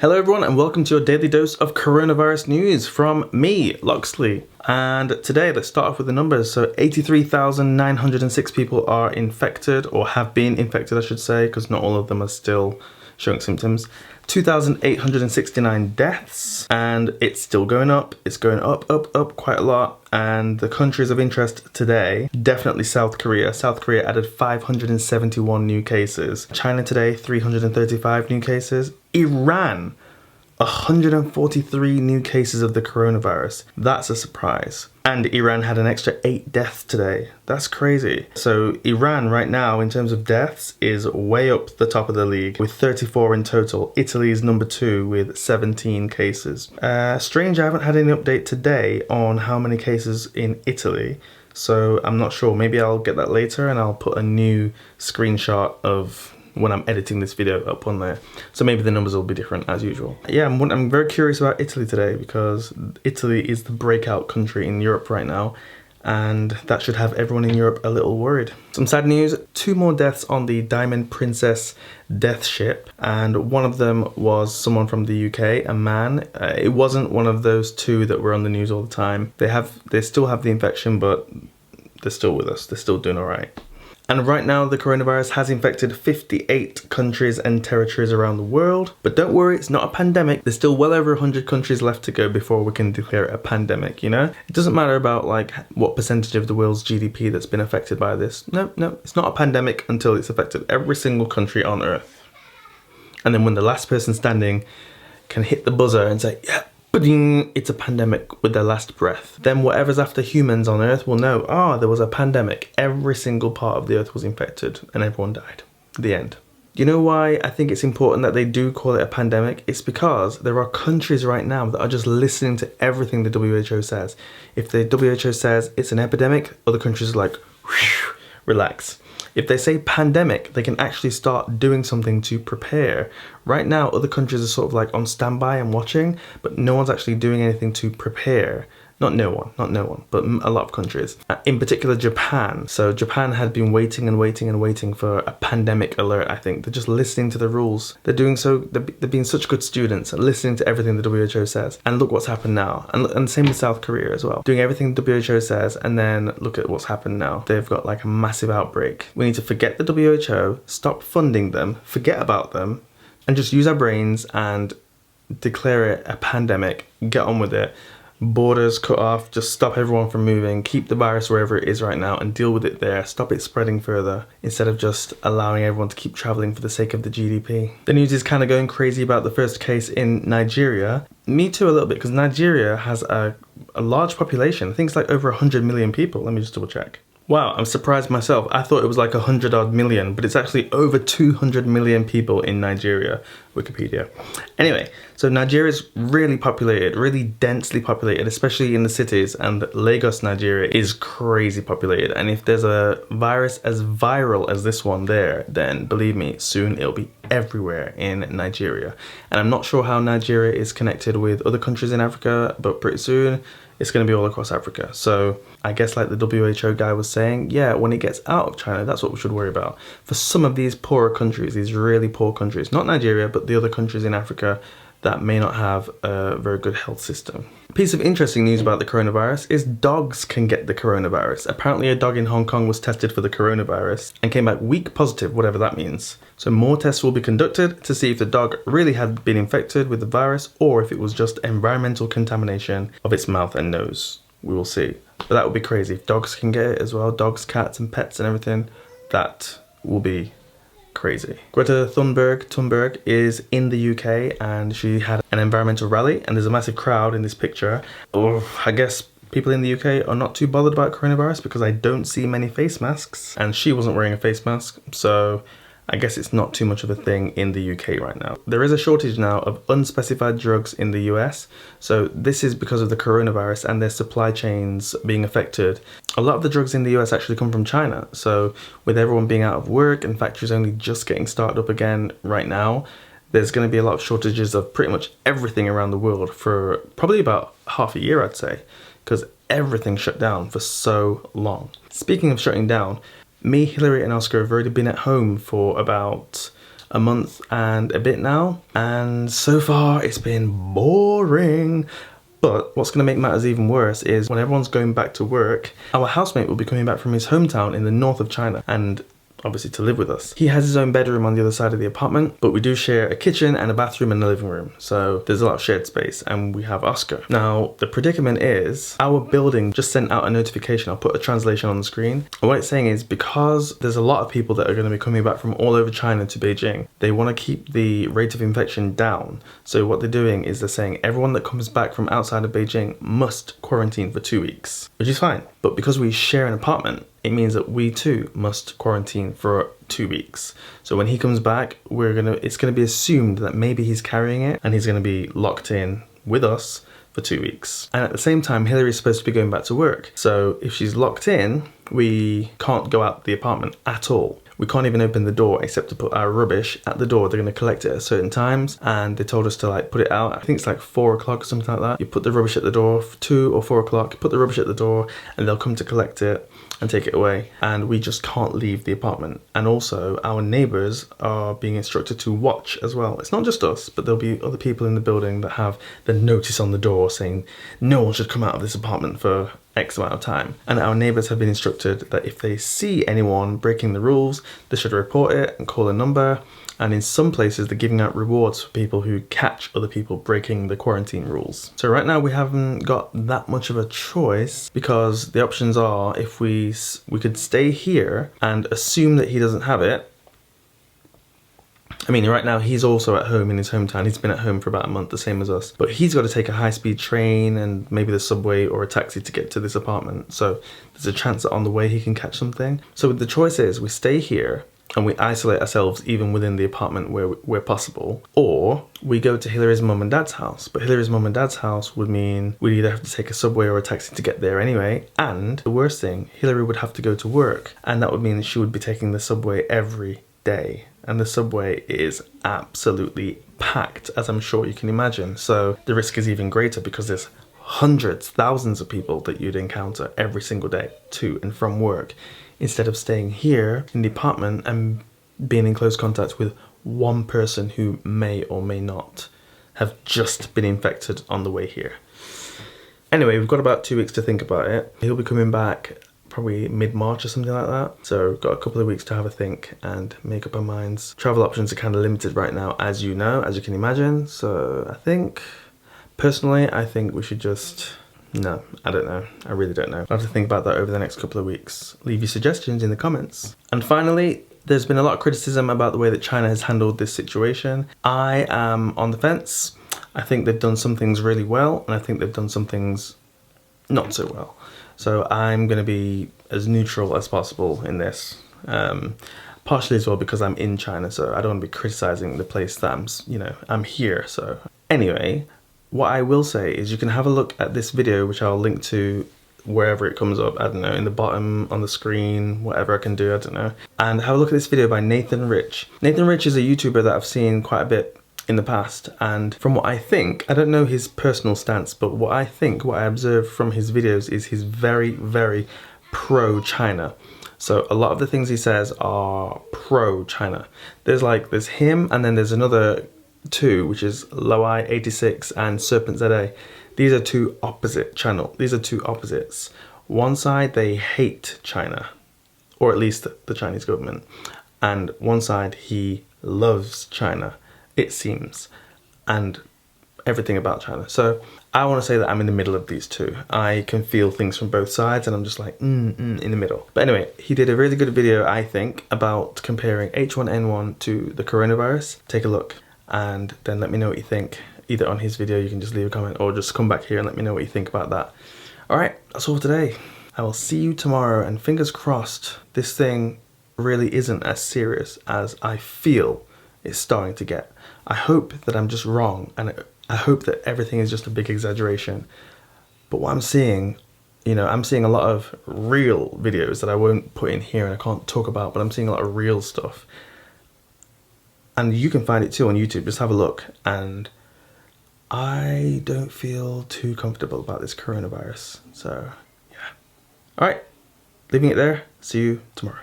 Hello everyone and welcome to your daily dose of coronavirus news from me, Loxley. And today let's start off with the numbers. So 83,906 people are infected, or have been infected I should say, because not all of them are still showing symptoms. 2,869 deaths, and it's still going up. It's going up quite a lot. And the countries of interest today, definitely South Korea. South Korea added 571 new cases. China today, 335 new cases. Iran, 143 new cases of the coronavirus. That's a surprise. And Iran had an extra 8 deaths today. That's crazy. So Iran right now, in terms of deaths, is way up the top of the league with 34 in total. Italy is number 2 with 17 cases. Strange, I haven't had any update today on how many cases in Italy. So I'm not sure. Maybe I'll get that later and I'll put a new screenshot of when I'm editing this video up on there. So maybe the numbers will be different as usual. Yeah, I'm very curious about Italy today because Italy is the breakout country in Europe right now, and that should have everyone in Europe a little worried. Some sad news, 2 more deaths on the Diamond Princess death ship, and one of them was someone from the UK, a man. It wasn't one of those 2 that were on the news all the time. They still have the infection, but they're still with us. They're still doing all right. And right now, the coronavirus has infected 58 countries and territories around the world. But don't worry, it's not a pandemic. There's still well over 100 countries left to go before we can declare it a pandemic, you know? It doesn't matter about like what percentage of the world's GDP that's been affected by this. No, it's not a pandemic until it's affected every single country on Earth. And then when the last person standing can hit the buzzer and say, yeah, it's a pandemic with their last breath, then whatever's after humans on Earth will know, there was a pandemic. Every single part of the Earth was infected and everyone died. The end. You know why I think it's important that they do call it a pandemic? It's because there are countries right now that are just listening to everything the WHO says. If the WHO says it's an epidemic, other countries are like, whew, relax. If they say pandemic, they can actually start doing something to prepare. Right now, other countries are sort of like on standby and watching, but no one's actually doing anything to prepare. Not no one, but a lot of countries. In particular, Japan. So Japan had been waiting for a pandemic alert, I think. They're just listening to the rules. They're doing so, they're being such good students, listening to everything the WHO says. And look what's happened now. And same with South Korea as well. Doing everything the WHO says, and then look at what's happened now. They've got like a massive outbreak. We need to forget the WHO, stop funding them, forget about them, and just use our brains and declare it a pandemic, get on with it. Borders cut off, just stop everyone from moving, keep the virus wherever it is right now and deal with it there, stop it spreading further, instead of just allowing everyone to keep traveling for the sake of the GDP. The news is kind of going crazy about the first case in Nigeria. Me too, a little bit, because Nigeria has a large population. I think it's like over 100 million people. Let me just double check. Wow, I'm surprised myself. I thought it was like 100 odd million, but it's actually over 200 million people in Nigeria, Wikipedia. Anyway, so Nigeria is really populated, really densely populated, especially in the cities, and Lagos, Nigeria is crazy populated. And if there's a virus as viral as this one there, then believe me, soon it'll be everywhere in Nigeria. And I'm not sure how Nigeria is connected with other countries in Africa, but pretty soon it's going to be all across Africa. So I guess like the WHO guy was saying, yeah, when it gets out of China, that's what we should worry about. For some of these poorer countries, these really poor countries, not Nigeria, but the other countries in Africa that may not have a very good health system. A piece of interesting news about the coronavirus is dogs can get the coronavirus. Apparently a dog in Hong Kong was tested for the coronavirus and came back weak positive, whatever that means. So more tests will be conducted to see if the dog really had been infected with the virus or if it was just environmental contamination of its mouth and nose. We will see. But that would be crazy. If dogs can get it as well, dogs, cats and pets and everything, that will be crazy. Greta Thunberg is in the UK and she had an environmental rally, and there's a massive crowd in this picture. I guess people in the UK are not too bothered about coronavirus because I don't see many face masks, and she wasn't wearing a face mask, so I guess it's not too much of a thing in the UK right now. There is a shortage now of unspecified drugs in the US. So this is because of the coronavirus and their supply chains being affected. A lot of the drugs in the US actually come from China. So with everyone being out of work and factories only just getting started up again right now, there's going to be a lot of shortages of pretty much everything around the world for probably about half a year, I'd say, because everything shut down for so long. Speaking of shutting down, me, Hillary and Oscar have already been at home for about a month and a bit now, and so far it's been boring. But what's going to make matters even worse is when everyone's going back to work, our housemate will be coming back from his hometown in the north of China, and obviously to live with us. He has his own bedroom on the other side of the apartment, but we do share a kitchen and a bathroom and a living room. So there's a lot of shared space, and we have Oscar. Now, the predicament is our building just sent out a notification. I'll put a translation on the screen. And what it's saying is because there's a lot of people that are going to be coming back from all over China to Beijing, they want to keep the rate of infection down. So what they're doing is they're saying everyone that comes back from outside of Beijing must quarantine for 2 weeks, which is fine. But because we share an apartment, it means that we too must quarantine for 2 weeks. So when he comes back, it's gonna be assumed that maybe he's carrying it and he's gonna be locked in with us for 2 weeks. And at the same time, Hillary's supposed to be going back to work. So if she's locked in, we can't go out the apartment at all. We can't even open the door except to put our rubbish at the door. They're going to collect it at certain times, and they told us to like put it out. I think it's like 4 o'clock or something like that. You put the rubbish at the door for 2 or 4 o'clock, put the rubbish at the door, and they'll come to collect it and take it away. And we just can't leave the apartment. And also our neighbours are being instructed to watch as well. It's not just us, but there'll be other people in the building that have the notice on the door saying no one should come out of this apartment for X amount of time. And our neighbours have been instructed that if they see anyone breaking the rules, they should report it and call a number. And in some places, they're giving out rewards for people who catch other people breaking the quarantine rules. So right now we haven't got that much of a choice, because the options are if we could stay here and assume that he doesn't have it. I mean, right now he's also at home in his hometown. He's been at home for about a month, the same as us. But he's got to take a high-speed train and maybe the subway or a taxi to get to this apartment. So there's a chance that on the way he can catch something. So the choice is we stay here and we isolate ourselves even within the apartment where possible, or we go to Hillary's mum and dad's house. But Hillary's mum and dad's house would mean we'd either have to take a subway or a taxi to get there anyway, and the worst thing, Hillary would have to go to work, and that would mean that she would be taking the subway every day. And the subway is absolutely packed, as I'm sure you can imagine. So the risk is even greater because there's hundreds, thousands of people that you'd encounter every single day to and from work, instead of staying here in the apartment and being in close contact with one person who may or may not have just been infected on the way here. Anyway, we've got about 2 weeks to think about it. He'll be coming back probably mid-March or something like that. So got a couple of weeks to have a think and make up our minds. Travel options are kind of limited right now, as you know, as you can imagine. So I think, personally, I think we should just, no, I don't know. I really don't know. I'll have to think about that over the next couple of weeks. Leave your suggestions in the comments. And finally, there's been a lot of criticism about the way that China has handled this situation. I am on the fence. I think they've done some things really well, and I think they've done some things not so well. So I'm going to be as neutral as possible in this, partially as well because I'm in China, so I don't want to be criticizing the place that I'm here. So anyway, what I will say is you can have a look at this video, which I'll link to wherever it comes up, I don't know, in the bottom, on the screen, whatever I can do, I don't know. And have a look at this video by Nathan Rich. Nathan Rich is a YouTuber that I've seen quite a bit in the past, and from what I think, I don't know his personal stance, but what I observe from his videos is he's very, very pro-China. So a lot of the things he says are pro-China. There's him, and then there's another two, which is Lowai86 and Serpent ZA. These are two opposite channels. These are two opposites. One side, they hate China, or at least the Chinese government, and one side, he loves China, it seems, and everything about China. So I want to say that I'm in the middle of these two. I can feel things from both sides, and I'm just like, in the middle. But anyway, he did a really good video, I think, about comparing H1N1 to the coronavirus. Take a look, and then let me know what you think. Either on his video, you can just leave a comment, or just come back here and let me know what you think about that. All right, that's all for today. I will see you tomorrow, and fingers crossed, this thing really isn't as serious as I feel it's starting to get. I hope that I'm just wrong, and I hope that everything is just a big exaggeration. But what I'm seeing, I'm seeing a lot of real videos that I won't put in here and I can't talk about, but I'm seeing a lot of real stuff. And you can find it too on YouTube, just have a look. And I don't feel too comfortable about this coronavirus. So, yeah. All right, leaving it there. See you tomorrow.